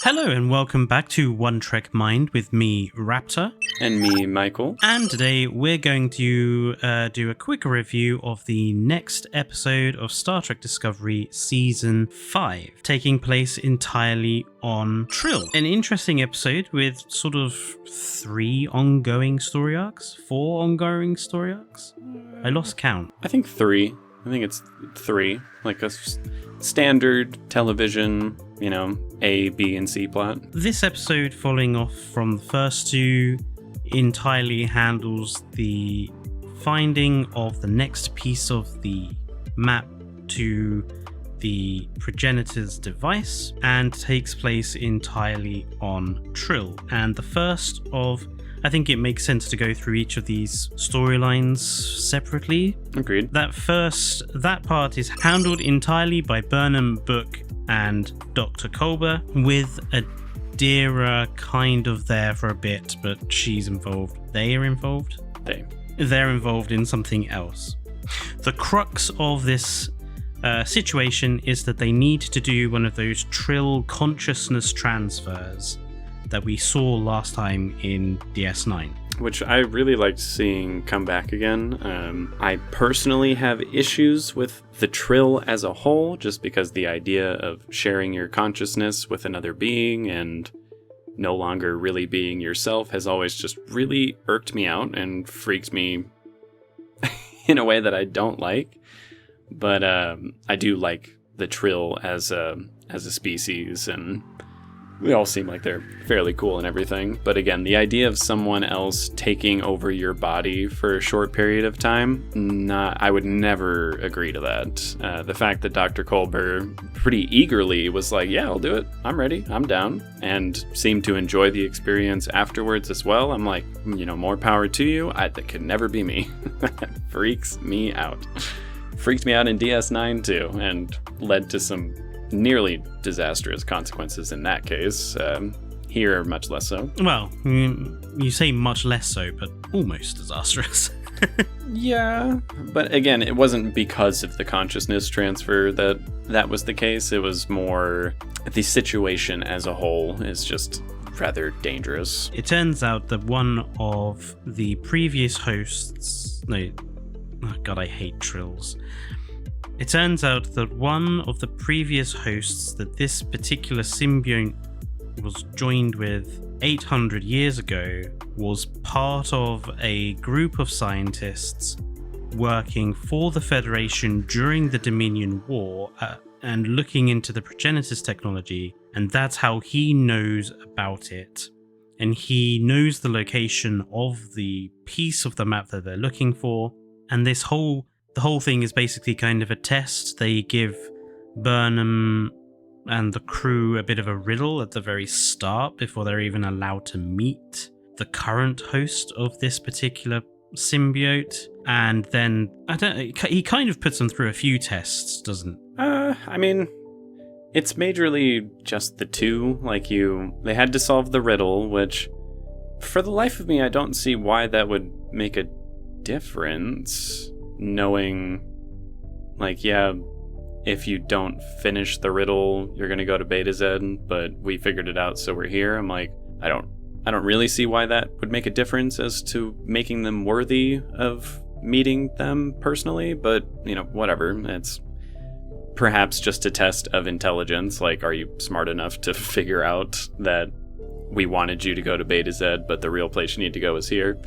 Hello and welcome back to One Trek Mind with me, Raptor. And me, Michael. And today we're going to do a quick review of the next episode of Star Trek Discovery Season 5, taking place entirely on Trill. An interesting episode with sort of 4 ongoing story arcs. I lost count. I think 3. I think it's 3. Like a standard television, A, B, and C plot. This episode, following off from the first 2, entirely handles the finding of the next piece of the map to the progenitor's device and takes place entirely on Trill. And the first of, I think it makes sense to go through each of these storylines separately. Agreed. That part is handled entirely by Burnham, Book, and Dr. Culber, with Adira kind of there for a bit, but she's involved. They are involved? They're involved in something else. The crux of this situation is that they need to do one of those Trill consciousness transfers that we saw last time in DS9. Which I really liked seeing come back again. I personally have issues with the Trill as a whole, just because the idea of sharing your consciousness with another being and no longer really being yourself has always just really irked me out and freaked me in a way that I don't like. But I do like the Trill as a species, and they all seem like they're fairly cool and everything. But again, the idea of someone else taking over your body for a short period of time, I would never agree to that. The fact that Dr. Culber pretty eagerly was like, yeah, I'll do it. I'm ready. I'm down. And seemed to enjoy the experience afterwards as well. I'm like, more power to you. That could never be me. That freaks me out. Freaked me out in DS9 too, and led to some nearly disastrous consequences in that case. Here, much less so. Well, you say much less so, but almost disastrous. Yeah, but again, it wasn't because of the consciousness transfer that was the case. It was more the situation as a whole is just rather dangerous. It turns out that one of the previous hosts... No, oh God, I hate trills. It turns out that one of the previous hosts that this particular symbiote was joined with 800 years ago was part of a group of scientists working for the Federation during the Dominion War and looking into the progenitors technology, and that's how he knows about it. And he knows the location of the piece of the map that they're looking for, and the whole thing is basically kind of a test. They give Burnham and the crew a bit of a riddle at the very start before they're even allowed to meet the current host of this particular symbiote. And then, he kind of puts them through a few tests, doesn't? I mean, it's majorly just the 2. They had to solve the riddle, which, for the life of me, I don't see why that would make a difference. Knowing, if you don't finish the riddle, you're gonna go to Beta Z, but we figured it out, so we're here. I'm like, I don't really see why that would make a difference as to making them worthy of meeting them personally, but, whatever. It's perhaps just a test of intelligence, are you smart enough to figure out that we wanted you to go to Beta Z, but the real place you need to go is here?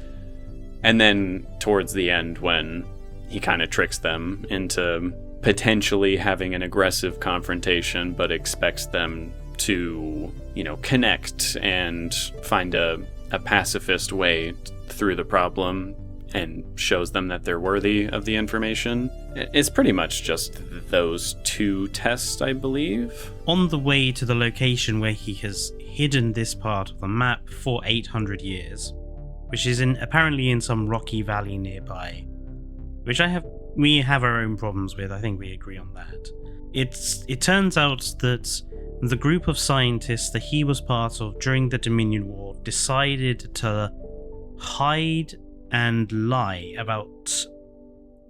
And then, towards the end, when he kind of tricks them into potentially having an aggressive confrontation, but expects them to, connect and find a pacifist way through the problem, and shows them that they're worthy of the information. It's pretty much just those 2 tests, I believe. On the way to the location where he has hidden this part of the map for 800 years, which is apparently in some rocky valley nearby, which we have our own problems with. I think we agree on that. It turns out that the group of scientists that he was part of during the Dominion War decided to hide and lie about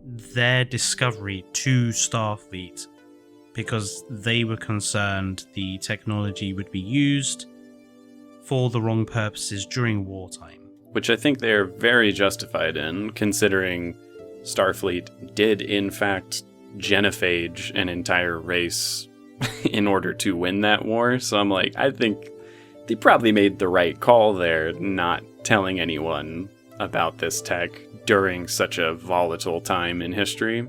their discovery to Starfleet because they were concerned the technology would be used for the wrong purposes during wartime. Which I think they're very justified in, considering Starfleet did in fact genophage an entire race in order to win that war. So I'm like, I think they probably made the right call there, not telling anyone about this tech during such a volatile time in history.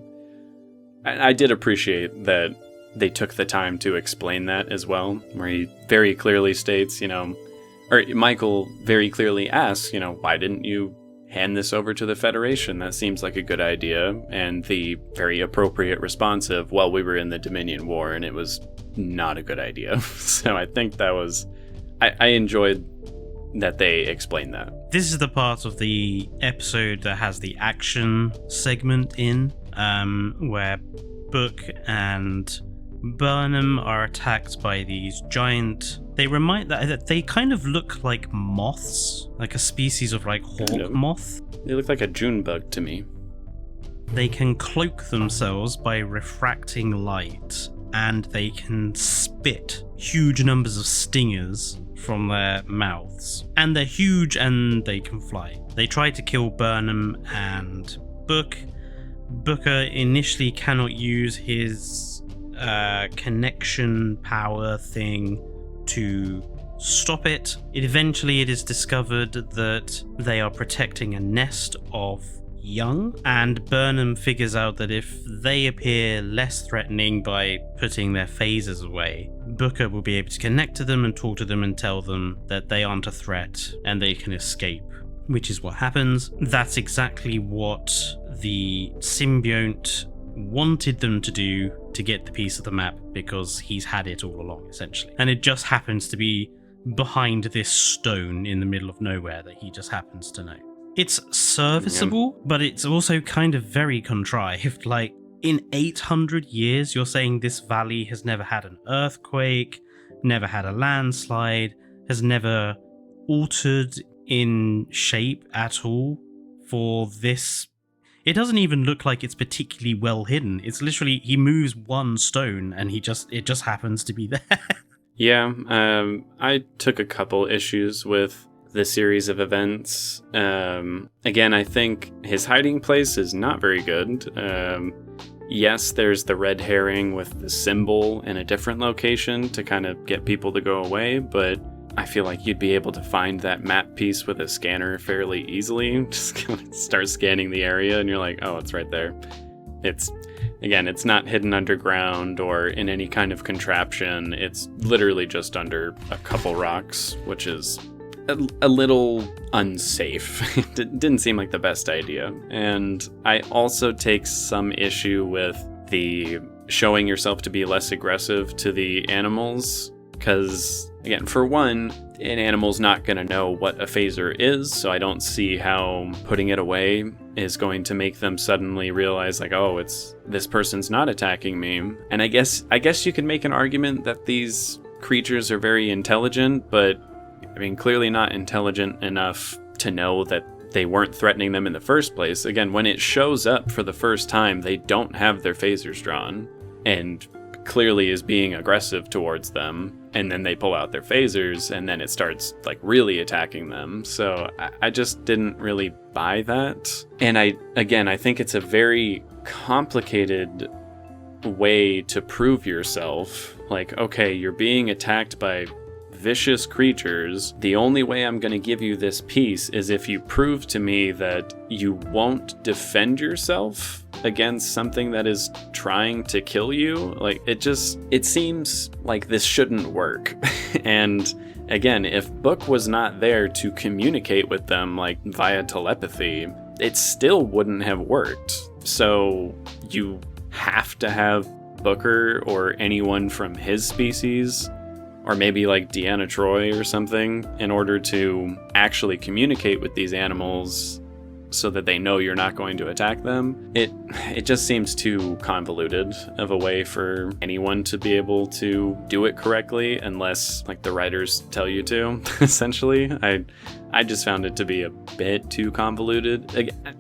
I did appreciate that they took the time to explain that as well, where he very clearly states, or Michael very clearly asks, why didn't you hand this over to the Federation? That seems like a good idea. And the very appropriate response of, well, we were in the Dominion War and it was not a good idea. So I think that was, I enjoyed that they explained that. This is the part of the episode that has the action segment in, where Book and Burnham are attacked by these giant... They kind of look like moths, like a species of hawk moth. They look like a June bug to me. They can cloak themselves by refracting light, and they can spit huge numbers of stingers from their mouths. And they're huge and they can fly. They try to kill Burnham and Book. Booker initially cannot use his connection power thing to stop it. Eventually it is discovered that they are protecting a nest of young, and Burnham figures out that if they appear less threatening by putting their phasers away, Booker will be able to connect to them and talk to them and tell them that they aren't a threat and they can escape, which is what happens. That's exactly what the symbiote wanted them to do to get the piece of the map, because he's had it all along, essentially. And it just happens to be behind this stone in the middle of nowhere that he just happens to know. It's serviceable, but it's also kind of very contrived. Like, in 800 years, you're saying this valley has never had an earthquake, never had a landslide, has never altered in shape at all for this. It doesn't even look like it's particularly well hidden. It's literally, he moves one stone and it just happens to be there. Yeah, I took a couple issues with the series of events. Again, I think his hiding place is not very good. Yes, there's the red herring with the symbol in a different location to kind of get people to go away, but I feel like you'd be able to find that map piece with a scanner fairly easily. Just start scanning the area and you're like, oh, it's right there. It's not hidden underground or in any kind of contraption. It's literally just under a couple rocks, which is a little unsafe. It didn't seem like the best idea. And I also take some issue with the showing yourself to be less aggressive to the animals, because, again, for one, an animal's not going to know what a phaser is, so I don't see how putting it away is going to make them suddenly realize, like, oh, this person's not attacking me. And I guess you could make an argument that these creatures are very intelligent, but I mean, clearly not intelligent enough to know that they weren't threatening them in the first place. Again, when it shows up for the first time, they don't have their phasers drawn and clearly is being aggressive towards them. And then they pull out their phasers and then it starts like really attacking them. So I just didn't really buy that. And I think it's a very complicated way to prove yourself. Like, okay, you're being attacked by vicious creatures. The only way I'm going to give you this piece is if you prove to me that you won't defend yourself against something that is trying to kill you. Like, it seems like this shouldn't work. And again, if Book was not there to communicate with them like via telepathy, it still wouldn't have worked. So you have to have Booker or anyone from his species, or maybe like Deanna Troi or something, in order to actually communicate with these animals so that they know you're not going to attack them. It just seems too convoluted of a way for anyone to be able to do it correctly, unless like the writers tell you to, essentially. I just found it to be a bit too convoluted.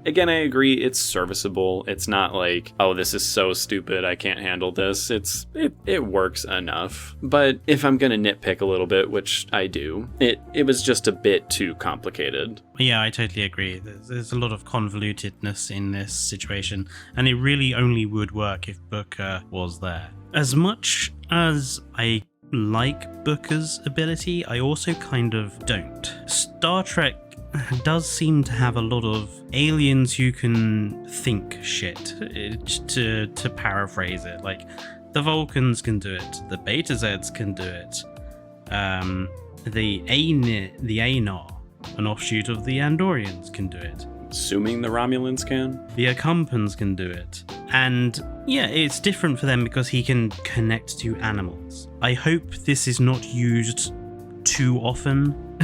Again, I agree, it's serviceable. It's not like, oh, this is so stupid, I can't handle this. It works enough. But if I'm gonna nitpick a little bit, which I do, it was just a bit too complicated. Yeah, I totally agree. There's a lot of convolutedness in this situation, and it really only would work if Booker was there. As much as I like Booker's ability, I also kind of don't. Star Trek does seem to have a lot of aliens who can think shit, to paraphrase it. Like, the Vulcans can do it, the Beta Zeds can do it, the Anar, an offshoot of the Andorians, can do it. Assuming the Romulans can? The Accompans can do it. And yeah, it's different for them because he can connect to animals. I hope this is not used too often.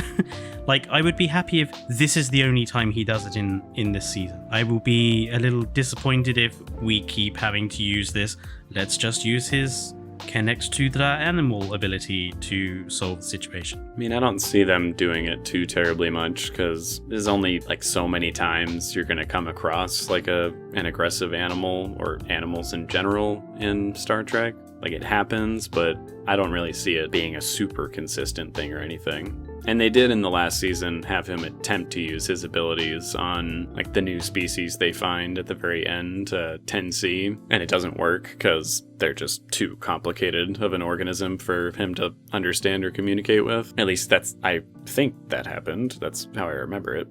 Like, I would be happy if this is the only time he does it in this season. I will be a little disappointed if we keep having to use this. Let's just use his connect to the animal ability to solve the situation. I mean, I don't see them doing it too terribly much, because there's only like so many times you're going to come across like an aggressive animal or animals in general in Star Trek. Like, it happens, but I don't really see it being a super consistent thing or anything. And they did in the last season have him attempt to use his abilities on like the new species they find at the very end, 10C, and it doesn't work because they're just too complicated of an organism for him to understand or communicate with. At least I think that happened. That's how I remember it.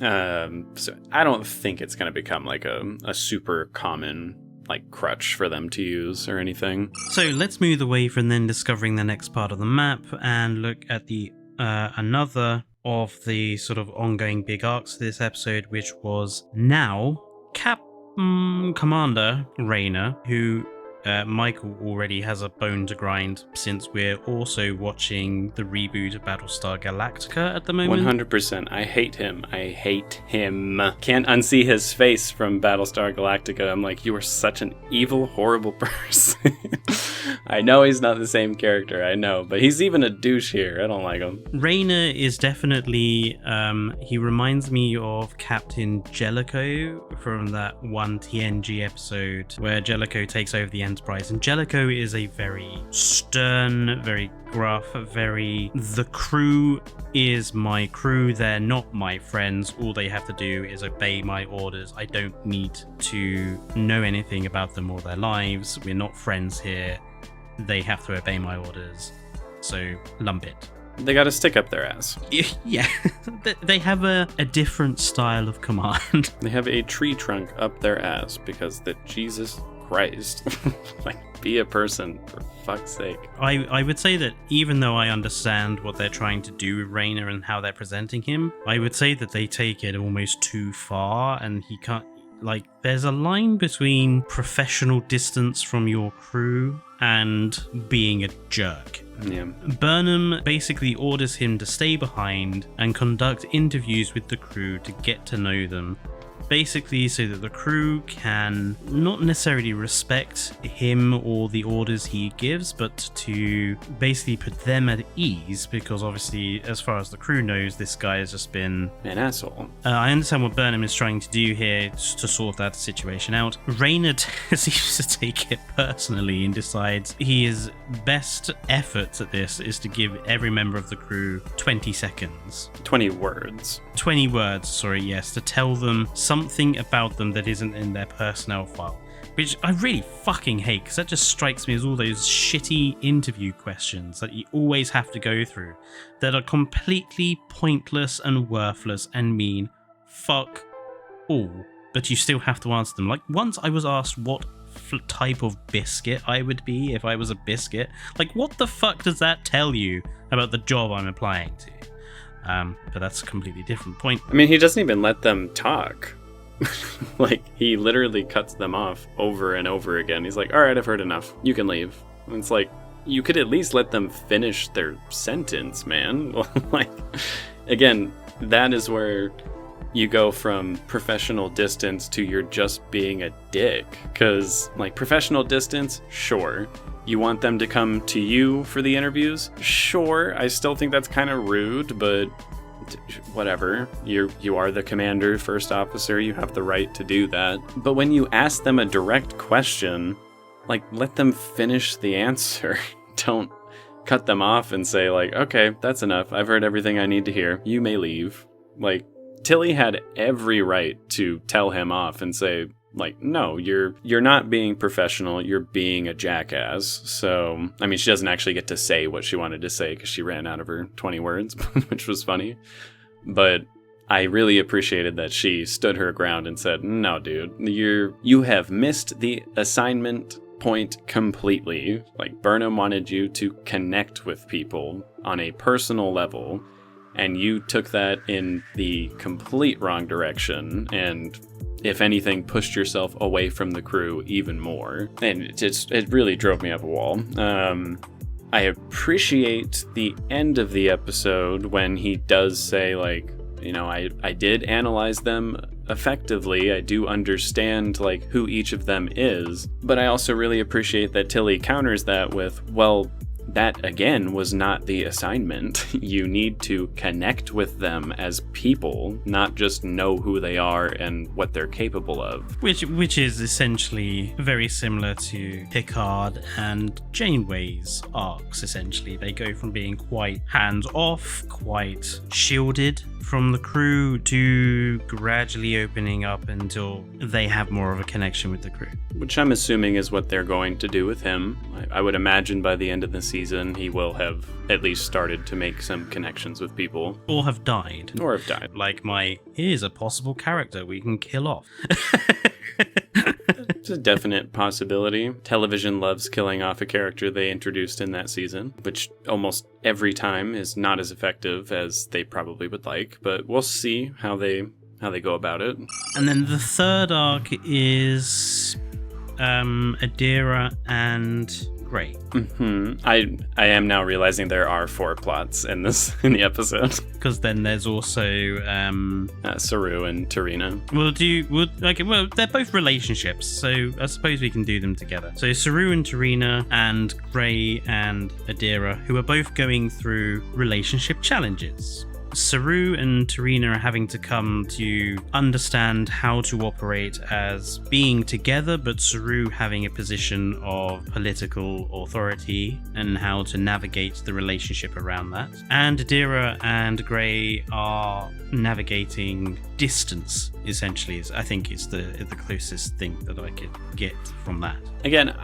So I don't think it's going to become like a super common like crutch for them to use or anything. So let's move away from then discovering the next part of the map and look at the another of the sort of ongoing big arcs of this episode, which was now Commander Rayner, who Michael already has a bone to grind since we're also watching the reboot of Battlestar Galactica at the moment. 100%. I hate him. Can't unsee his face from Battlestar Galactica. I'm like, you are such an evil, horrible person. I know he's not the same character, I know, but he's even a douche here. I don't like him. Rayner is definitely, he reminds me of Captain Jellicoe from that one TNG episode where Jellicoe takes over the Enterprise. And Jellicoe is a very stern, very gruff, the crew is my crew, they're not my friends, all they have to do is obey my orders. I don't need to know anything about them or their lives. We're not friends here. They have to obey my orders, so lump it. They gotta stick up their ass. Yeah, they have a different style of command. They have a tree trunk up their ass because the Jesus Christ. Like, be a person, for fuck's sake. I would say that even though I understand what they're trying to do with Rayner and how they're presenting him, I would say that they take it almost too far, and he can't, like, there's a line between professional distance from your crew and being a jerk. Yeah. Burnham basically orders him to stay behind and conduct interviews with the crew to get to know them, basically so that the crew can not necessarily respect him or the orders he gives, but to basically put them at ease, because obviously, as far as the crew knows, this guy has just been an asshole. I understand what Burnham is trying to do here to sort that situation out. Rayner seems to take it personally and decides his best efforts at this is to give every member of the crew 20 seconds. 20 words. 20 words, sorry, yes, to tell them something about them that isn't in their personnel file. Which I really fucking hate, because that just strikes me as all those shitty interview questions that you always have to go through that are completely pointless and worthless and mean fuck all, but you still have to answer them. Like, once I was asked what type of biscuit I would be if I was a biscuit. Like, what the fuck does that tell you about the job I'm applying to? But that's a completely different point. I mean, he doesn't even let them talk. Like, he literally cuts them off over and over again. He's like, all right, I've heard enough. You can leave. And it's like, you could at least let them finish their sentence, man. Like, again, that is where you go from professional distance to you're just being a dick. Because, like, professional distance, sure. You want them to come to you for the interviews? Sure. I still think that's kind of rude, but whatever. You are the commander, first officer. You have the right to do that. But when you ask them a direct question, like, let them finish the answer. Don't cut them off and say, like, okay, that's enough. I've heard everything I need to hear. You may leave. Like, Tilly had every right to tell him off and say, like, no, you're not being professional. You're being a jackass. So, I mean, she doesn't actually get to say what she wanted to say because she ran out of her 20 words, which was funny. But I really appreciated that she stood her ground and said, no, dude, you have missed the assignment point completely. Like, Burnham wanted you to connect with people on a personal level, and you took that in the complete wrong direction, and if anything, pushed yourself away from the crew even more. And it really drove me up a wall. I appreciate the end of the episode when he does say, like, you know, I did analyze them effectively. I do understand, like, who each of them is. But I also really appreciate that Tilly counters that with, well, that, again, was not the assignment. You need to connect with them as people, not just know who they are and what they're capable of. Which is essentially very similar to Picard and Janeway's arcs, essentially. They go from being quite hands-off, quite shielded from the crew, to gradually opening up until they have more of a connection with the crew. Which I'm assuming is what they're going to do with him. I would imagine by the end of the season, he will have at least started to make some connections with people. Or have died. Like here's a possible character we can kill off. It's a definite possibility. Television loves killing off a character they introduced in that season, which almost every time is not as effective as they probably would like, but we'll see how they go about it. And then the third arc is Adira and Gray. Mm-hmm. I am now realizing there are 4 plots in the episode. Because then there's also Saru and Tarina. Well, they're both relationships, so I suppose we can do them together. So Saru and Tarina and Gray and Adira, who are both going through relationship challenges. Saru and Tarina are having to come to understand how to operate as being together, but Saru having a position of political authority and how to navigate the relationship around that. And Adira and Gray are navigating distance, essentially. I think it's the closest thing that I could get from that. Again,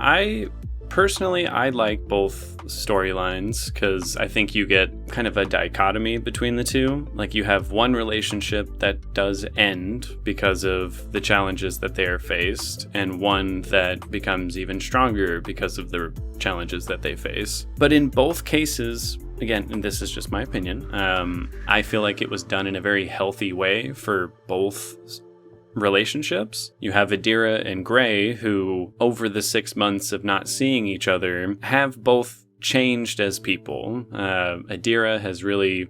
Personally, I like both storylines because I think you get kind of a dichotomy between the two. Like, you have one relationship that does end because of the challenges that they are faced, and one that becomes even stronger because of the challenges that they face. But in both cases, again, and this is just my opinion, I feel like it was done in a very healthy way for both relationships. You have Adira and Gray, who over the 6 months of not seeing each other have both changed as people. Adira has really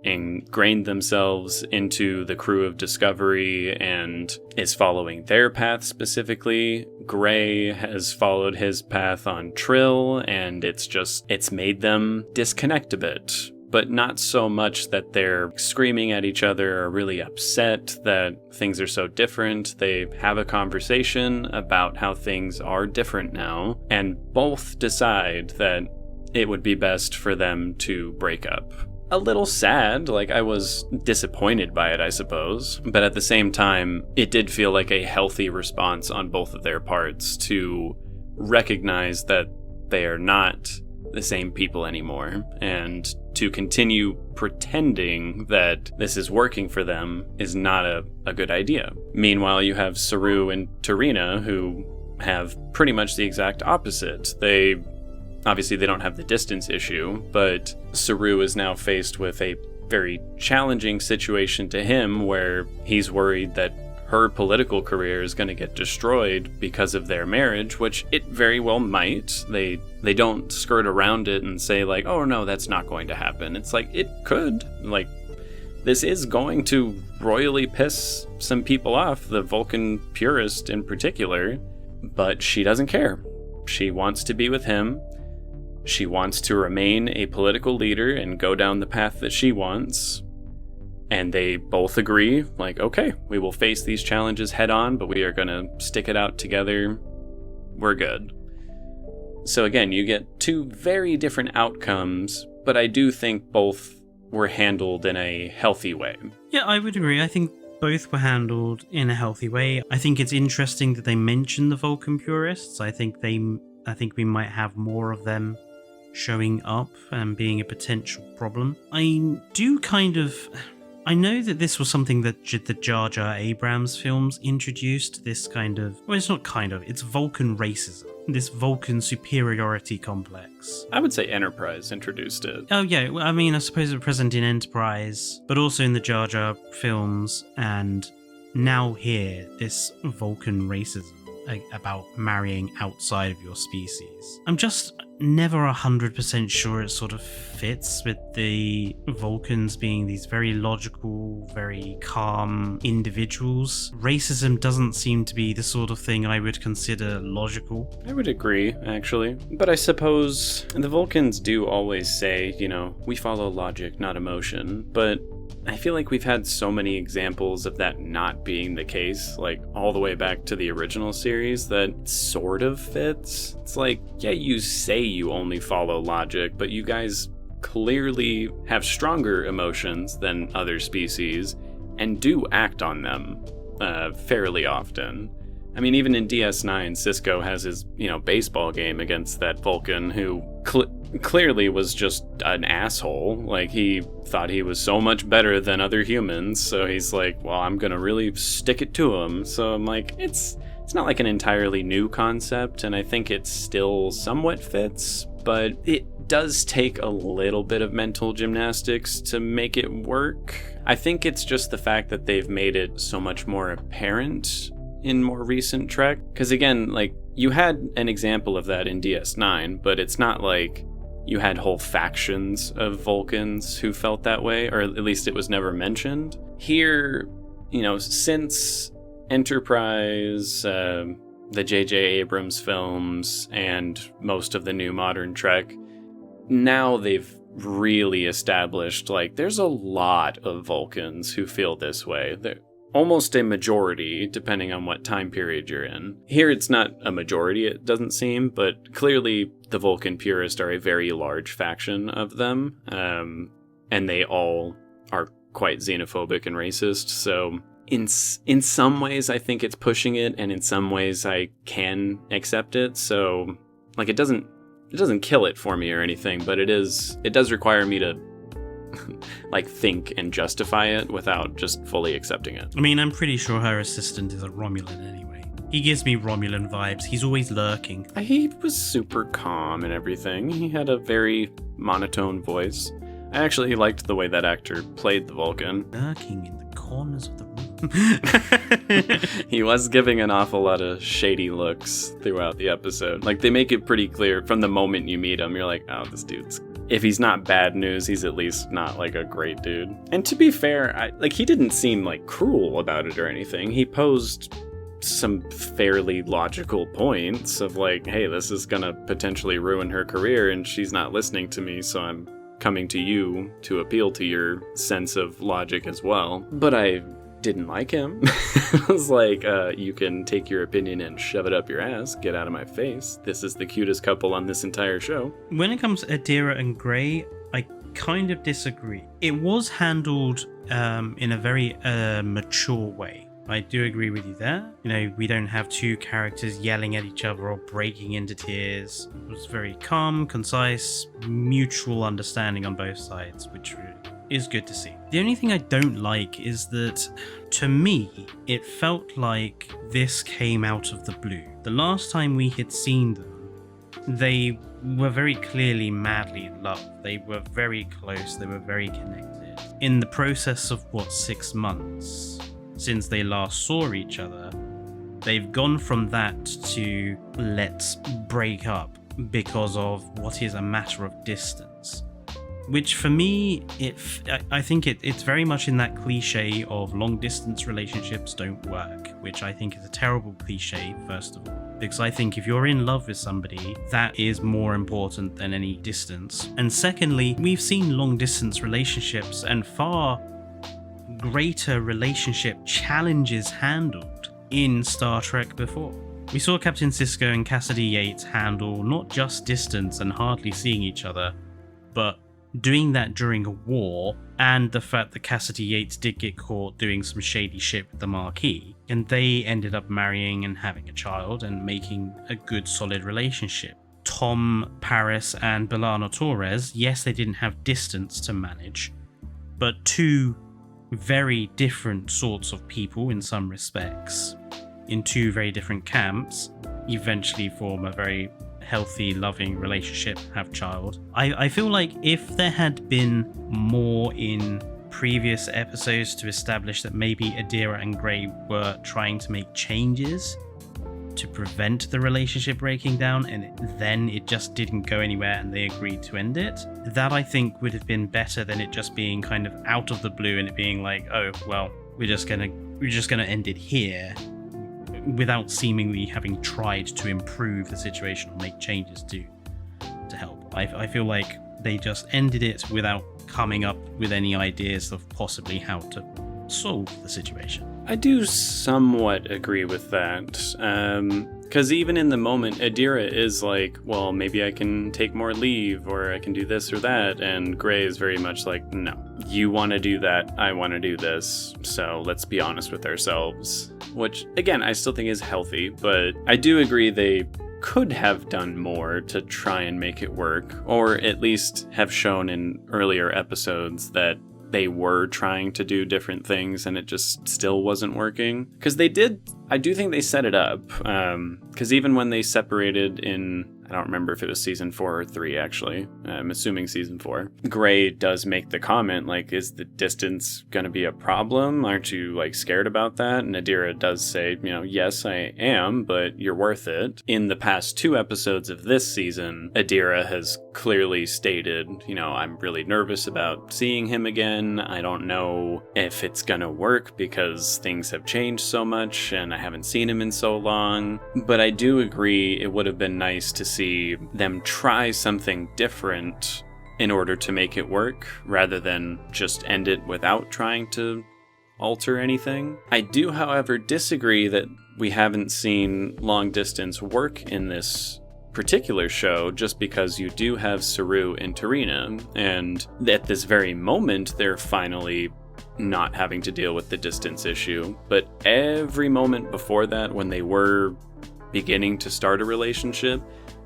ingrained themselves into the crew of Discovery and is following their path specifically. Gray has followed his path on Trill, and it's made them disconnect a bit. But not so much that they're screaming at each other or really upset that things are so different. They have a conversation about how things are different now, and both decide that it would be best for them to break up. A little sad, like I was disappointed by it, I suppose, but at the same time, it did feel like a healthy response on both of their parts to recognize that they are not the same people anymore, and to continue pretending that this is working for them is not a good idea. Meanwhile, you have Saru and Tarina, who have pretty much the exact opposite. Obviously they don't have the distance issue, but Saru is now faced with a very challenging situation to him where he's worried that her political career is going to get destroyed because of their marriage, which it very well might. They don't skirt around it and say, like, oh no, that's not going to happen. It's like, it could. Like, this is going to royally piss some people off, the Vulcan purist in particular, but she doesn't care. She wants to be with him. She wants to remain a political leader and go down the path that she wants. And they both agree, like, okay, we will face these challenges head on, but we are going to stick it out together. We're good. So again, you get two very different outcomes, but I do think both were handled in a healthy way. Yeah, I would agree. I think both were handled in a healthy way. I think it's interesting that they mention the Vulcan purists. I think we might have more of them showing up and being a potential problem. I know that this was something that the J.j.Abrams films introduced, this kind of... Well, it's not kind of, it's Vulcan racism. This Vulcan superiority complex. I would say Enterprise introduced it. Oh yeah, well, I mean, I suppose it was present in Enterprise, but also in the Jar Jar films, and now here, this Vulcan racism about marrying outside of your species. I'm just never 100% sure it sort of fits with the Vulcans being these very logical, very calm individuals. Racism doesn't seem to be the sort of thing I would consider logical. I would agree, actually. But I suppose the Vulcans do always say, we follow logic, not emotion. But I feel like we've had so many examples of that not being the case, like all the way back to the original series, that sort of fits. It's like, yeah, you say you only follow logic, but you guys clearly have stronger emotions than other species and do act on them fairly often. I mean, even in DS9, Sisko has his, baseball game against that Vulcan who clearly was just an asshole. Like, he thought he was so much better than other humans, so he's like, well, I'm gonna really stick it to him. So I'm like, it's not like an entirely new concept, and I think it still somewhat fits, but it does take a little bit of mental gymnastics to make it work. I think it's just the fact that they've made it so much more apparent in more recent Trek. Because again, like, you had an example of that in DS9, but it's not like you had whole factions of Vulcans who felt that way, or at least it was never mentioned. Here, since Enterprise, the J.j. Abrams films, and most of the new modern Trek, now they've really established, like, there's a lot of Vulcans who feel this way. They're almost a majority, depending on what time period you're in. Here it's not a majority, it doesn't seem, but clearly the Vulcan purists are a very large faction of them, and they all are quite xenophobic and racist, so in some ways I think it's pushing it, and in some ways I can accept it, so, like, it doesn't kill it for me or anything, but it does require me to like, think and justify it without just fully accepting it. I mean, I'm pretty sure her assistant is a Romulan anyway. He gives me Romulan vibes. He's always lurking. He was super calm and everything. He had a very monotone voice. I actually liked the way that actor played the Vulcan. Lurking in the corners of the room. He was giving an awful lot of shady looks throughout the episode. Like, they make it pretty clear from the moment you meet him, you're like, oh, this dude's... If he's not bad news, he's at least not, like, a great dude. And to be fair, he didn't seem, like, cruel about it or anything. He posed some fairly logical points of, like, hey, this is gonna potentially ruin her career, and she's not listening to me, so I'm coming to you to appeal to your sense of logic as well. But I didn't like him. I was like, you can take your opinion and shove it up your ass. Get out of my face. This is the cutest couple on this entire show. When it comes to Adira and Gray, I kind of disagree. It was handled in a very mature way. I do agree with you there. We don't have two characters yelling at each other or breaking into tears. It was very calm, concise, mutual understanding on both sides, which is good to see. The only thing I don't like is that, to me, it felt like this came out of the blue. The last time we had seen them, they were very clearly madly in love. They were very close, they were very connected. In the process of, 6 months since they last saw each other, they've gone from that to let's break up because of what is a matter of distance. Which for me, I think it's very much in that cliche of long distance relationships don't work, which I think is a terrible cliche, first of all. Because I think if you're in love with somebody, that is more important than any distance. And secondly, we've seen long distance relationships and far greater relationship challenges handled in Star Trek before. We saw Captain Sisko and Cassidy Yates handle not just distance and hardly seeing each other, but doing that during a war, and the fact that Cassidy Yates did get caught doing some shady shit with the Marquis, and they ended up marrying and having a child and making a good solid relationship. Tom Paris and B'Elanna Torres, yes, they didn't have distance to manage, but two very different sorts of people in some respects, in two very different camps, eventually form a very healthy, loving relationship, have child. I feel like if there had been more in previous episodes to establish that maybe Adira and Gray were trying to make changes to prevent the relationship breaking down, and then it just didn't go anywhere and they agreed to end it, that I think would have been better than it just being kind of out of the blue and it being like, oh well, we're just gonna end it here, without seemingly having tried to improve the situation or make changes to help. I feel like they just ended it without coming up with any ideas of possibly how to solve the situation. I do somewhat agree with that, because even in the moment, Adira is like, well, maybe I can take more leave, or I can do this or that, and Gray is very much like, no, you want to do that, I want to do this, so let's be honest with ourselves. Which, again, I still think is healthy, but I do agree they could have done more to try and make it work, or at least have shown in earlier episodes that they were trying to do different things and it just still wasn't working. Because I do think they set it up, because even when they separated in, I don't remember if it was season 4 or 3 actually, I'm assuming season 4, Gray does make the comment like, is the distance gonna be a problem? Aren't you like scared about that? And Adira does say, yes I am, but you're worth it. In the past 2 episodes of this season, Adira has clearly stated, I'm really nervous about seeing him again. I don't know if it's gonna work because things have changed so much and I haven't seen him in so long. But I do agree it would have been nice to see them try something different in order to make it work, rather than just end it without trying to alter anything. I do, however, disagree that we haven't seen long distance work in this particular show, just because you do have Saru and Tarina, and at this very moment they're finally not having to deal with the distance issue. But every moment before that, when they were beginning to start a relationship,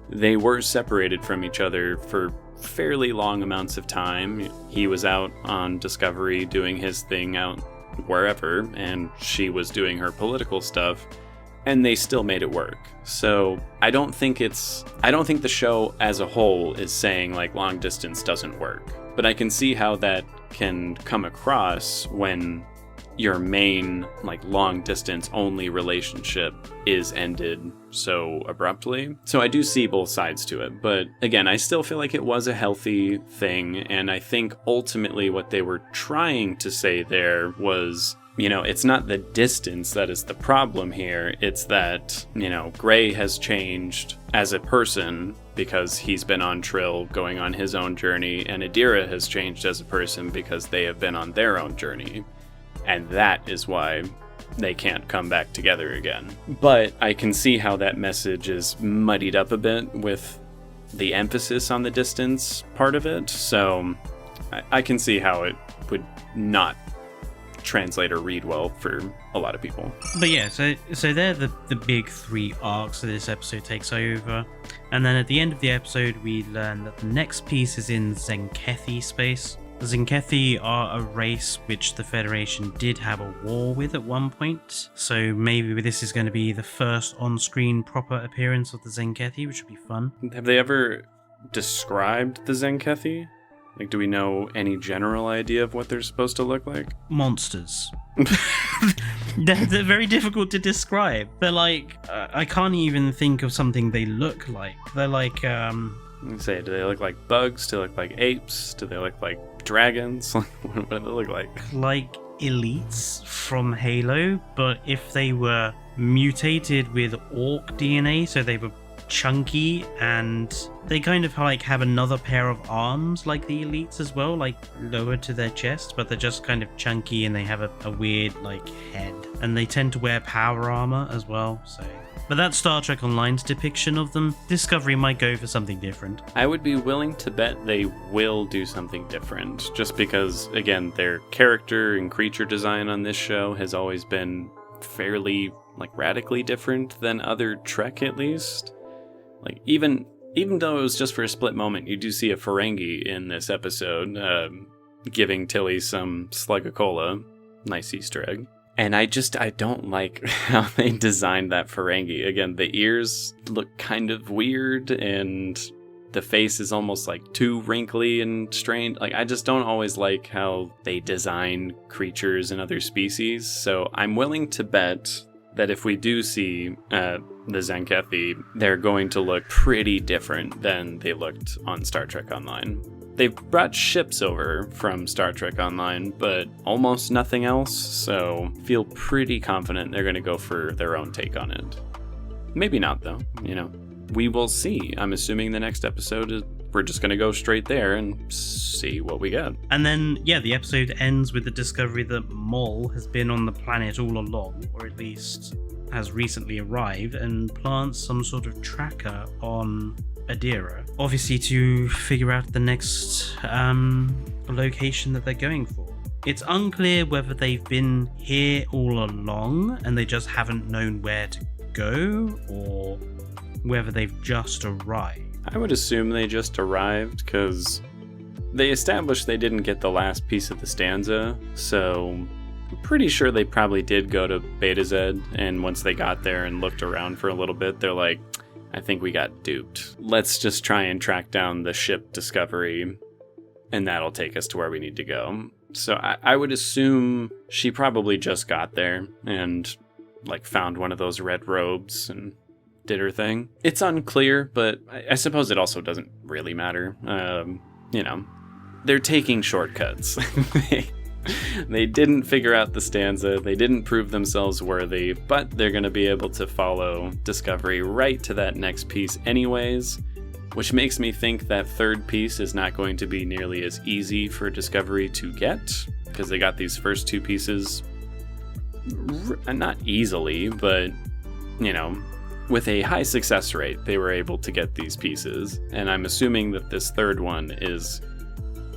they were separated from each other for fairly long amounts of time. He was out on Discovery doing his thing out wherever, and she was doing her political stuff, and they still made it work. So I don't think the show as a whole is saying like long distance doesn't work, but I can see how that can come across when your main like long distance only relationship is ended so abruptly. So I do see both sides to it, but again, I still feel like it was a healthy thing, and I think ultimately what they were trying to say there was, it's not the distance that is the problem here, it's that, Gray has changed as a person because he's been on Trill going on his own journey, and Adira has changed as a person because they have been on their own journey. And that is why they can't come back together again. But I can see how that message is muddied up a bit with the emphasis on the distance part of it. So I can see how it would not translate or read well for a lot of people. But yeah, so they're the big 3 arcs that this episode takes over. And then at the end of the episode, we learn that the next piece is in Zenkethi space. The Zenkethi are a race which the Federation did have a war with at one point, so maybe this is going to be the first on-screen proper appearance of the Zenkethi, which would be fun. Have they ever described the Zenkethi? Like, do we know any general idea of what they're supposed to look like? Monsters. They're very difficult to describe. They're like, I can't even think of something they look like. They're like, do they look like bugs? Do they look like apes? Do they look like dragons? What do they look like? Like elites from Halo, but if they were mutated with orc DNA, so they were chunky, and they kind of like have another pair of arms like the elites as well, like lower to their chest, but they're just kind of chunky and they have a weird like head, and they tend to wear power armor as well. So, but that's Star Trek Online's depiction of them. Discovery might go for something different. I would be willing to bet they will do something different, just because, again, their character and creature design on this show has always been fairly, like, radically different than other Trek, at least. Like, even though it was just for a split moment, you do see a Ferengi in this episode, giving Tilly some Slug-a-Cola. Nice Easter egg. And I don't like how they designed that Ferengi. Again, the ears look kind of weird, and the face is almost like too wrinkly and strained. Like, I just don't always like how they design creatures and other species. So I'm willing to bet that if we do see the Zankethi, they're going to look pretty different than they looked on Star Trek Online. They've brought ships over from Star Trek Online, but almost nothing else, so feel pretty confident they're going to go for their own take on it. Maybe not, though, you know. We will see. I'm assuming the next episode we're just going to go straight there and see what we get. And then, yeah, the episode ends with the discovery that Mol has been on the planet all along, or at least has recently arrived, and plants some sort of tracker on Adira, obviously to figure out the next location that they're going for. It's unclear whether they've been here all along and they just haven't known where to go, or whether they've just arrived. I would assume they just arrived, because they established they didn't get the last piece of the stanza, so I'm pretty sure they probably did go to Beta Z, and once they got there and looked around for a little bit, they're like, I think we got duped. Let's just try and track down the ship Discovery, and that'll take us to where we need to go. So I would assume she probably just got there and like found one of those red robes and did her thing. It's unclear, but I suppose it also doesn't really matter. You know, they're taking shortcuts. They didn't figure out the stanza, they didn't prove themselves worthy, but they're going to be able to follow Discovery right to that next piece anyways, which makes me think that third piece is not going to be nearly as easy for Discovery to get, because they got these first two pieces not easily, but, you know, with a high success rate, they were able to get these pieces, and I'm assuming that this third one is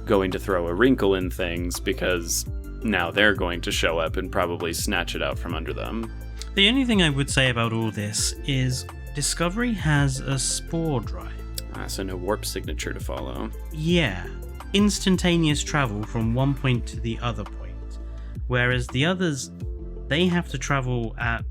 going to throw a wrinkle in things, because now they're going to show up and probably snatch it out from under them. The only thing I would say about all this is Discovery has a spore drive. So no warp signature to follow. Yeah, instantaneous travel from one point to the other point, whereas the others, they have to travel at,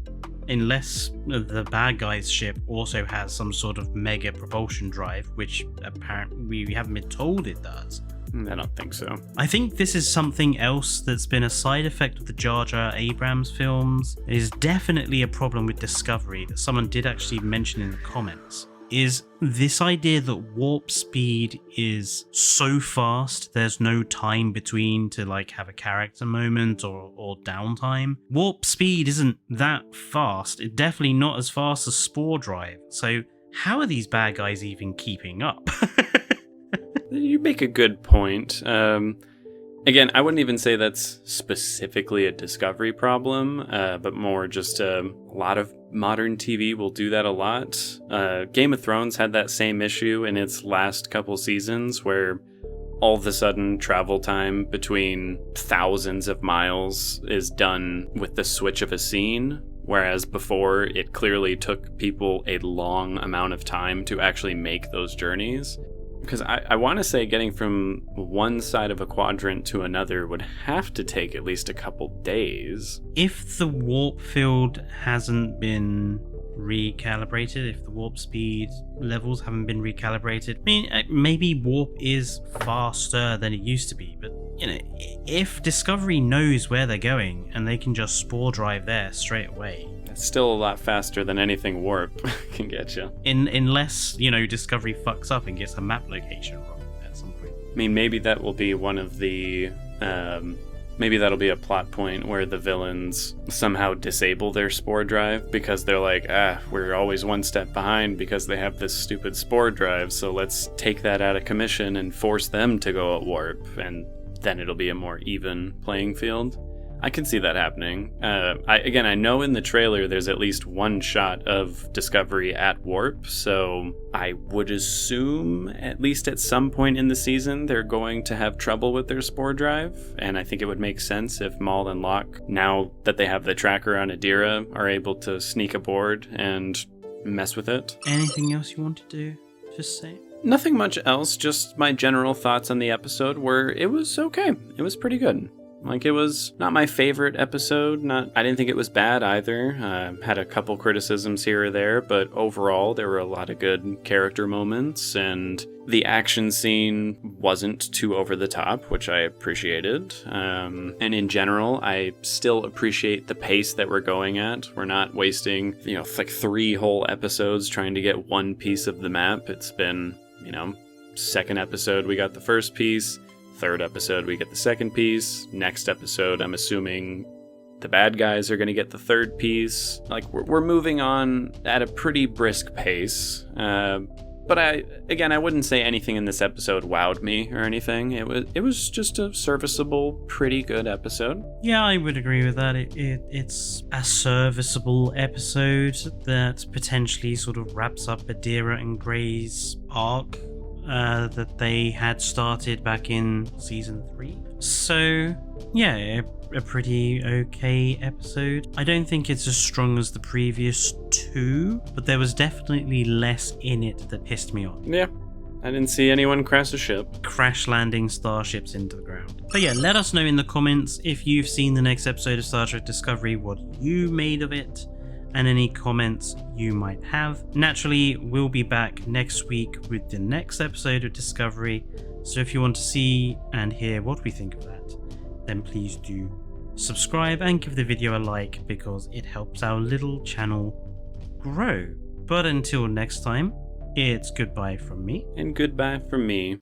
unless the bad guy's ship also has some sort of mega propulsion drive, which apparently we haven't been told it does. I don't think so. I think this is something else that's been a side effect of the j.j.abrams films. It is definitely a problem with Discovery that someone did actually mention in the comments, is this idea that warp speed is so fast there's no time between to like have a character moment or downtime. Warp speed isn't that fast. It's definitely not as fast as spore drive. So how are these bad guys even keeping up? You make a good point. Again, I wouldn't even say that's specifically a Discovery problem, but more just a lot of modern TV will do that a lot. Game of Thrones had that same issue in its last couple seasons, where all of a sudden travel time between thousands of miles is done with the switch of a scene, whereas before it clearly took people a long amount of time to actually make those journeys. Because I want to say getting from one side of a quadrant to another would have to take at least a couple days. If the warp field hasn't been recalibrated, if the warp speed levels haven't been recalibrated, I mean, maybe warp is faster than it used to be, but, you know, if Discovery knows where they're going and they can just spore drive there straight away, it's still a lot faster than anything warp can get you. Unless, you know, Discovery fucks up and gets a map location wrong at some point. I mean, maybe that will be one of the Maybe that'll be a plot point where the villains somehow disable their spore drive because they're like, we're always one step behind because they have this stupid spore drive, so let's take that out of commission and force them to go at warp, and then it'll be a more even playing field. I can see that happening. I know in the trailer there's at least one shot of Discovery at warp, so I would assume at least at some point in the season they're going to have trouble with their spore drive, and I think it would make sense if Maul and Locke, now that they have the tracker on Adira, are able to sneak aboard and mess with it. Anything else you want to do? Just say. Nothing much else, just my general thoughts on the episode were it was okay. It was pretty good. Like, it was not my favorite episode. I didn't think it was bad either. Had a couple criticisms here or there, but overall there were a lot of good character moments, and the action scene wasn't too over the top, which I appreciated. And in general, I still appreciate the pace that we're going at. We're not wasting, like 3 whole episodes trying to get one piece of the map. It's been, second episode we got the first piece. Third episode, we get the second piece. Next episode, I'm assuming the bad guys are going to get the third piece. Like, we're moving on at a pretty brisk pace. But I wouldn't say anything in this episode wowed me or anything. It was just a serviceable, pretty good episode. Yeah, I would agree with that. It's a serviceable episode that potentially sort of wraps up Adira and Gray's arc that they had started back in season 3. So, yeah, a pretty okay episode. I don't think it's as strong as the previous 2, but there was definitely less in it that pissed me off. Yeah, I didn't see anyone crash a ship. Crash landing starships into the ground. But yeah, let us know in the comments if you've seen the next episode of Star Trek Discovery, what you made of it, and any comments you might have. Naturally, we'll be back next week with the next episode of Discovery, so if you want to see and hear what we think of that, then please do subscribe and give the video a like, because it helps our little channel grow. But until next time, it's goodbye from me. And goodbye from me.